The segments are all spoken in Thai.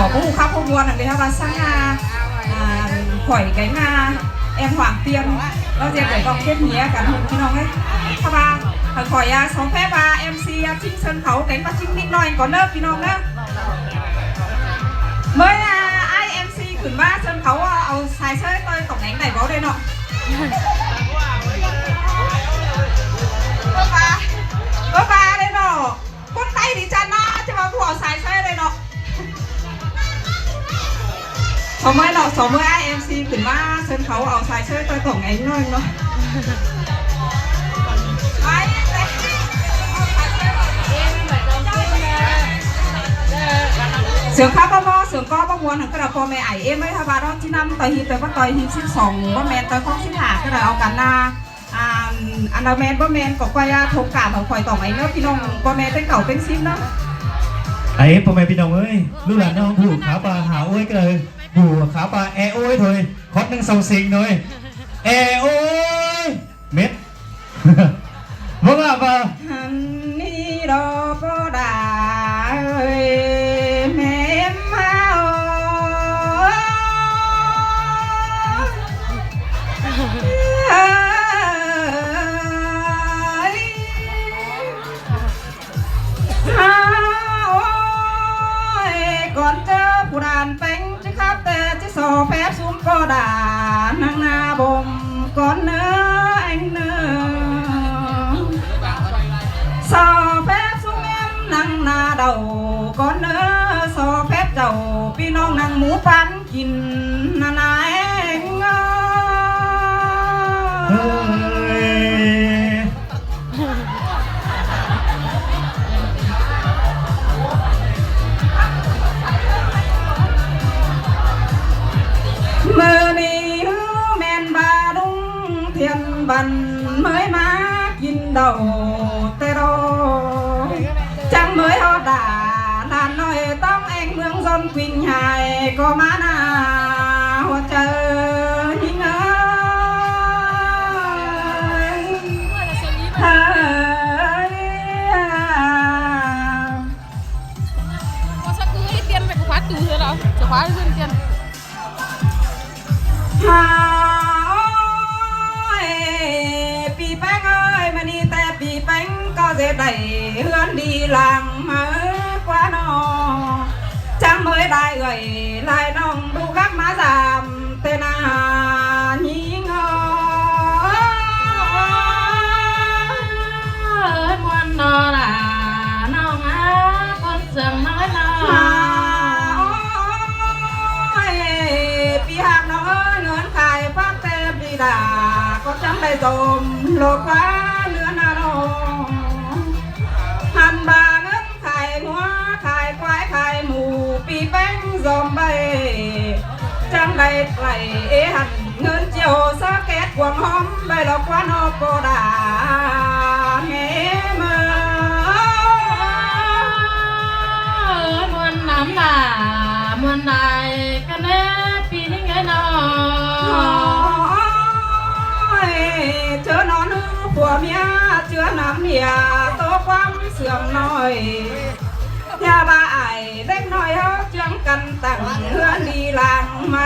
ก่อผู้ค้าผู้มวลอะไรครับว่าสร้างงาข่อยไก่งาแอมหวางเตียนเราจะเกิดกองเทียบเนี้ยกันพี่น้องเลยถ้าว่าข่อยสองแพ้ว่าเอ็มซีทิ้งเชิญเขาแก่งมาทิ้งนิดหน่อยก่อนเลิกพี่น้องนะเมื่อไอเอ็มซีขึ้นมาเชิญเขาเอาสายเชิญต่อยตกแหน่งไหนบ้าได้เนาะก็ปลาเลยเนาะคนไทยดิจันนะจะมาผัวสายเชิญเลยเนาะสมัยเนาะสมัยไอเอ็มซีขึ้นมาเชิญเขาเอาสายเชิญต่อยตกแหน่งหน่อยเนาะเสือข้าบ่เสือก้อบ่มวนถึงกระพอแม่ไอเอ็มไม่ทบาร้อนที่น้ำต่อยฮิตแต่ว่าต่อยฮิต12ว่าแมนต่อยข้องสิหาก็เลยเอากันนาอันดาแมนว่าแมนก็ควายทกกาของข่อยต่อไอ้เนาะพี่น้องว่าแมนเป็นเก่าเป็นซิมเนาะไอ้พ่อแม่พี่น้องเอ้ยลูกหลานน้องผูกขาปลาหาโอ้ยก็เลยผูกขาปลาแอโอ้ยถอยคอด1 2 สิงหน่อยแอโอ้ยเม็ดว่าว่าปะฮันนี่ดอกก็ได้แม่มาก่อนเจอผู้ด่านเป็งจะขับแต่จะสอบแพ้ซุ้มก็ด่านางนาบ่มก่อนเนื้ออันเนื้อสอบแพ้ซุ้มแอมนางนาเดาก่อนเนื้อสอบแพ้เจ้าพี่น้องนางหมูปันกินนานาเองเมื่อนี้แมนบาดุงเทียนบันเมื่อมากินเดาเตโรจังเมื่อเขาด่าด่านน้อยต้องเองเมืองซนกวิ่งหายก็มาหน้าหัวเจอยิ่งเอ้ยเฮ้ยว่าสักคือให้เตียนไปขวาตูเถอะเราจะขวาขึ้นเตียนปีแป้งเอ้ยมันนี่แต่ปีแป้งก็เสียได้เฮือนดีหลังมากว่าน้องจังเมื่อได้เอ่ยลายน้องดูกักมาสามเตนายิงเอ้ยมวนนอล่ะน้องอาคนเสื่อมน้อยน้องปีหักน้องเอ้ยเงินขายฟักเต็มดีดาก็จำได้สมโลกว่าเนื้อนาโนหันบาเงินขายหัวขายควายขายหมูปีแป้งซอมใบจังได้ไกลหันเงินเจียวสะเก็ดหวงหอมใบหลอกว่านอกก็ด่าเฮ้มามวนน้ำด่ามวนได้กันแน่ปีนี้ไงน้องเจอนอนผัวเมียเจือน้ำเมียโตความเสื่อมน้อยยาบ้าไอเล็กน้อยเขาเจืองกันตั้งเฮือนดีหลังมา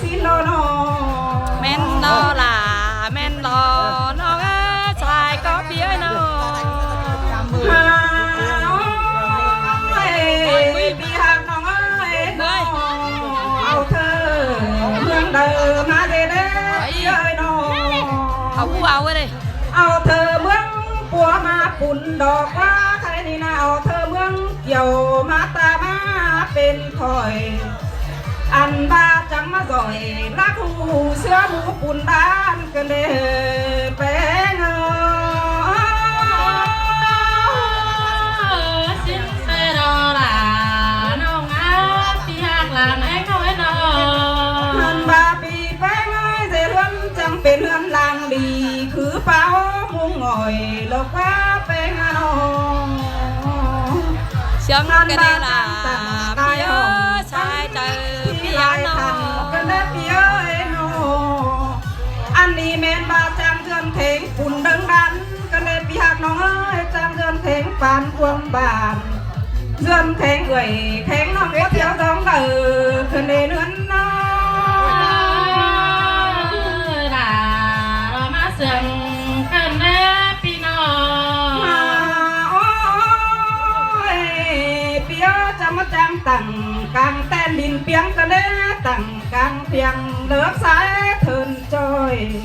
สิโลโนแม่นดอล่ะแม่นดอน้องชายก็เบี้ยน้องปีหักน้องเอ้ยเอาเธอเมืองเดิมมาเด้เด้เอ้ยน้องเอาผู้เอาไว้เลยเอาเธอเมืองปัวมาปุ่นดอกว่าใครนี่นะเอาเธอเมืองเกี่ยวมาตามาเป็นคอยอันบาจังมาจ่อยรักหูเสื้อหมูปุ่นด้านกันเด้แปงสิ้นเสดอล่ะน้องอาปีหักหลังไอ้น้อยน้องอันบาปีแปงเอ้ยเจริญจังเป็นเรือนลางดีคือเป้ามุงง่อยโลกว่าเป็นน้องเชียงกันได้ล่ะพี่เอ้ยชายเจอพี่ยันน้องกันได้พี่เอ้ยน้องอันนี้แม่นบาจังเดือนเข่งปุ่นดังดันกันได้พี่หักน้องเอ้ยจังเดือนเข่งปานควงบาน dương khen người khen nó có theo giống đời khẩn đề nươn nó là rồi má sừng khẩn đế pino ôi phía trăm trăm tầng càng tên đình piang cái đế tầng càng piang nước sái thơn trôi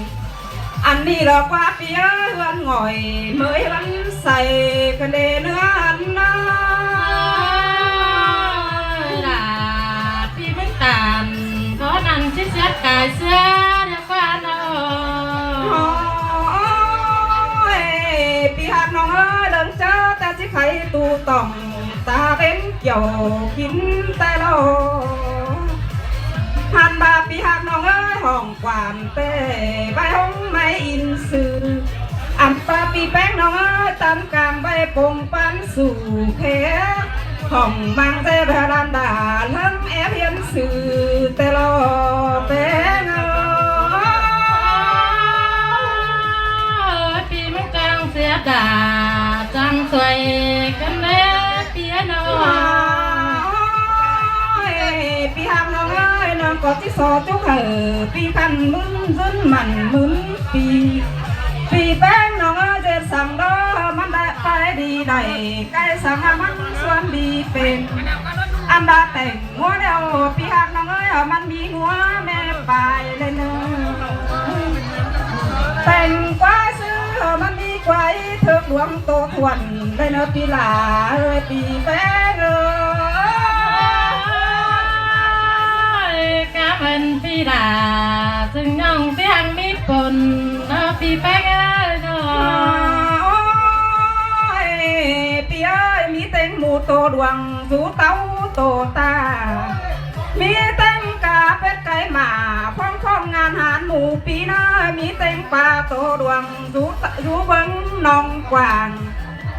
anh đi lọ qua phía hương ngồi mới vẫn say cái đề nữa anh là phi vẫn tàn có năng chiếc xét cài xưa để qua nó ôi phi hạt nong ơi đừng cho ta chỉ thấy tu tòng ta đến chiều kín tay lô hàn bà phi hạt nong ơi hòn quản tê vai hông máy in sư anh pa pi bén nong ơi tan càng bay bông pan sù khé hồng mang tê bà đàn đà lắm ép hiến sư tê lo bé ngơ phi vẫn trang xe đà trang xoay cân lê piano pi ham nong ơi nong có chiếc xò chúc hở pi khăn mướn dưng mặn mướn pi bén nong ơi trên sòng đó mắt đại tay đi đầy cái sòng mắt xuân đi phèn anh đã tỉnh múa đeo pi hạt nong ơi ở mắt mi múa mẹ bài lên tỉnh quá xứ ở mắt mi quay thước luồng tô thuần lên ở pi là ơi pi bén cảm ơn phi đà từng nông phi hàng mi phồn nó phi bác ơi pi ơi mi tên mù tô đuồng rú tấu tô ta mi tên cà phết cái mà phong phong ngàn hàn mù pi nơi mi tên pa tô đuồng rú vững nòng quàng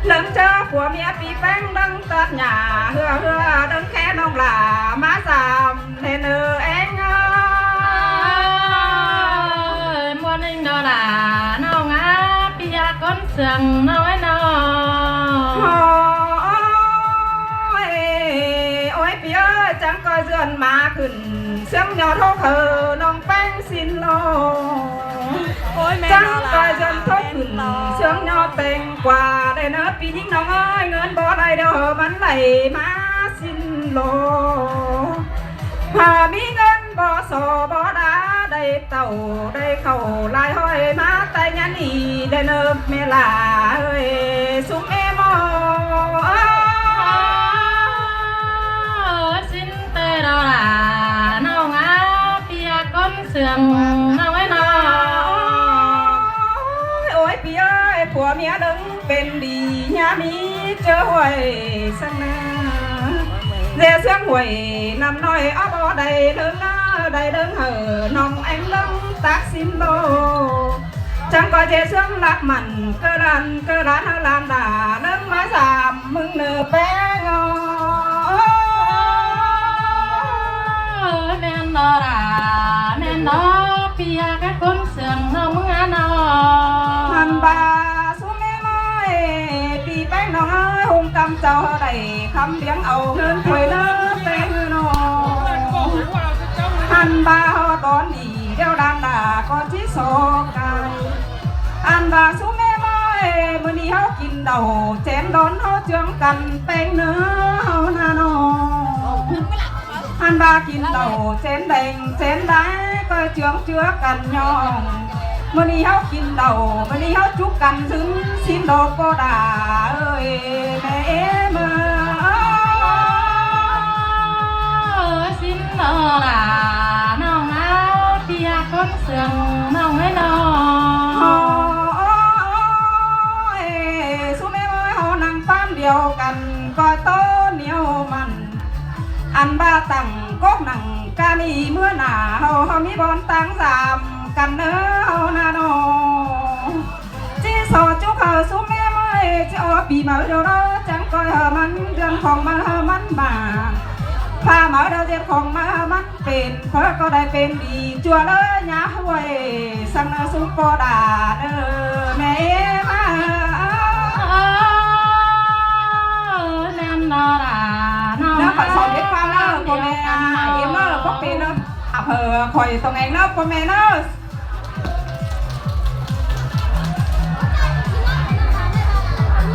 lớn cho của mẹ pi bánh đăng tết nhà hưa hưa đấng khẽ nông là má giảm nên anh ơi muốn anh đó là nông á pi con sừng nói nó ôi pi ơi chẳng coi dườn mà khẩn sương nhỏ thô khờ nông bánh xin lô chẳng coi dườn thô khẩn sương nhỏ tình quà để nỡ pi những nông ơi ngân bỏ đây đâu bắn lầy má xin lô hà mi ngân bỏ sò bỏ đá đây tàu đây khẩu lại hơi má tay nhắn ý đây nơ mẹ là ơi xuống em xin tê đó là nông á pi con sừng nói nó ôi pi ơi của mẹ đứng bên đi nhà mi chớ hoài sang na dè sương huệ nằm nói ở bò đầy đơn hở nòng anh lưng tác xin lô chẳng có dè sương lạc mặn cơ đàn hơ làm đà nâng má giảm mừng nở bé ngô men đó là men đó pia các con sườn nó muốn ăn nó hàn bà xuống em ơi pi bánh nó ơi hung cầm châu đầy khăm tiếng ầu hơn tuổi nó tên nó hàn bà họ đón đi đeo đàn đà có chiếc số cài hàn bà xuống em ơi mới đi háo kín đầu chén đón họ trương cần tên nữa họ na nó hàn bà kín đầu chén đành chén đá coi trương chưa cần nhong mới đi háo kín đầu mới đi háo chúc cần dứng xin đồ cô đà ơi mẹ em xin đó là nông á pia con sườn nông ấy nó xuống em ơi họ nằm tam điều cần coi tố nhiều mặn ăn ba tầng cốt nặng ca mi mưa nà hầu mi bon tăng giảm cần nữa hầu na nô chỉ sợ chúc hờ xuống em ơi cho bị mở đồ đó chẳng coi hờ mắn dân phòng mà hờ mắn bà pha mở đâu dân phòng mà hờ mắn bền phở có đại bền đi chùa đó nhà huệ sang nó xuống cô đà mẹ em nên nó là ปีเนาะอำเภอคอยตรงเองเนาะพ่อแม่เนาะ